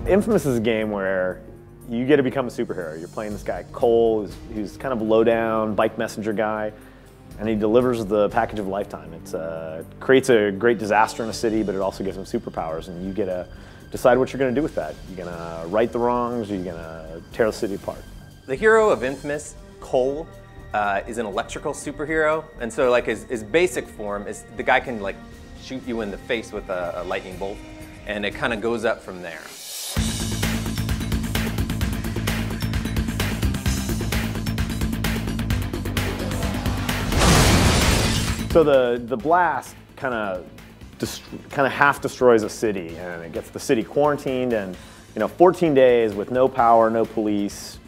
Infamous is a game where you get to become a superhero. You're playing this guy, Cole, who's kind of a low-down bike messenger guy, and he delivers the package of a lifetime. It creates a great disaster in a city, but it also gives him superpowers, and you get to decide what you're going to do with that. You're going to right the wrongs, or you're going to tear the city apart. The hero of Infamous, Cole, is an electrical superhero, and so like his basic form is the guy can like shoot you in the face with a lightning bolt, and it kind of goes up from there. So the blast kind of half destroys a city, and it gets the city quarantined, and 14 days with no power, no police,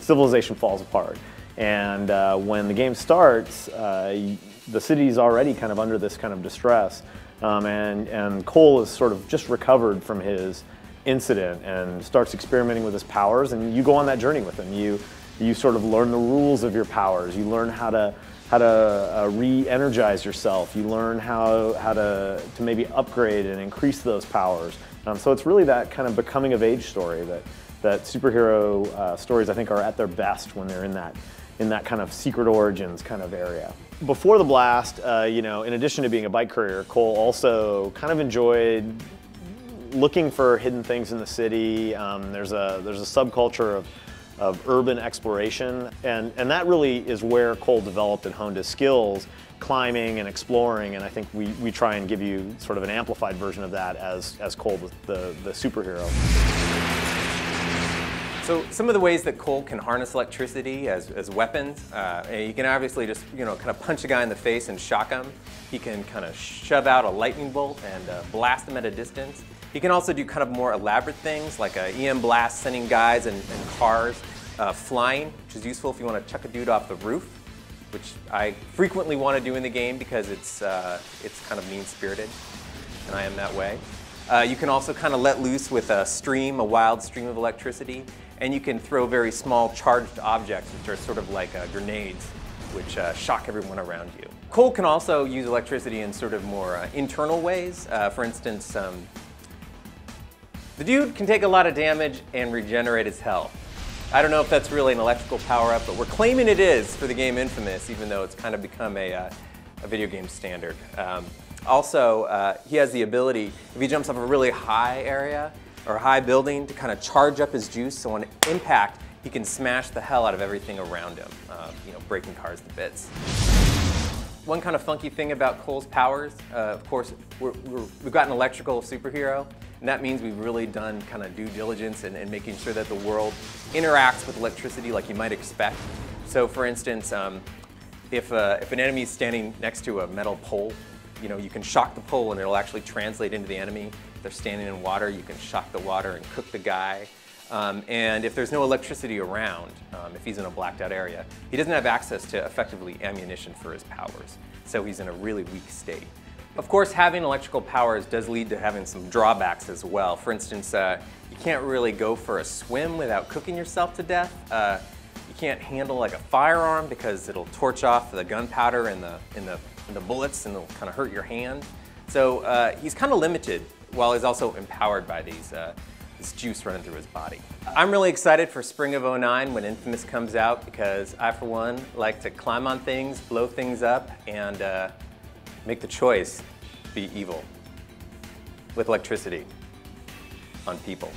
civilization falls apart. And when the game starts, the city's already kind of under this kind of distress, and Cole is sort of just recovered from his incident and starts experimenting with his powers, and you go on that journey with him. You sort of learn the rules of your powers. You learn how to re-energize yourself. You learn how to maybe upgrade and increase those powers. So it's really that kind of coming of age story that superhero stories, I think, are at their best when they're in that kind of secret origins kind of area. Before the blast, in addition to being a bike courier, Cole also kind of enjoyed looking for hidden things in the city. There's a subculture of urban exploration, and that really is where Cole developed and honed his skills, climbing and exploring, and I think we try and give you sort of an amplified version of that as Cole, the superhero. So some of the ways that Cole can harness electricity as weapons, he can obviously just kind of punch a guy in the face and shock him. He can kind of shove out a lightning bolt and blast him at a distance. He can also do kind of more elaborate things like a EM blast, sending guys and cars flying, which is useful if you want to chuck a dude off the roof, which I frequently want to do in the game because it's kind of mean-spirited, and I am that way. You can also kind of let loose with a wild stream of electricity, and you can throw very small charged objects, which are sort of like grenades, which shock everyone around you. Cole can also use electricity in sort of more internal ways. For instance, the dude can take a lot of damage and regenerate his health. I don't know if that's really an electrical power-up, but we're claiming it is for the game Infamous, even though it's kind of become a video game standard. Also, he has the ability, if he jumps off a really high area or a high building, to kind of charge up his juice, so on impact, he can smash the hell out of everything around him, breaking cars to bits. One kind of funky thing about Cole's powers, of course, we've got an electrical superhero, and that means we've really done kind of due diligence in making sure that the world interacts with electricity like you might expect. So for instance, if an enemy is standing next to a metal pole, you can shock the pole and it'll actually translate into the enemy. If they're standing in water, you can shock the water and cook the guy. And if there's no electricity around, if he's in a blacked out area, he doesn't have access to effectively ammunition for his powers. So he's in a really weak state. Of course, having electrical powers does lead to having some drawbacks as well. For instance, you can't really go for a swim without cooking yourself to death. You can't handle like a firearm because it'll torch off the gunpowder and the bullets, and it'll kind of hurt your hand. So he's kind of limited, while he's also empowered by this juice running through his body. I'm really excited for spring of '09 when Infamous comes out, because I, for one, like to climb on things, blow things up, and make the choice to be evil with electricity on people.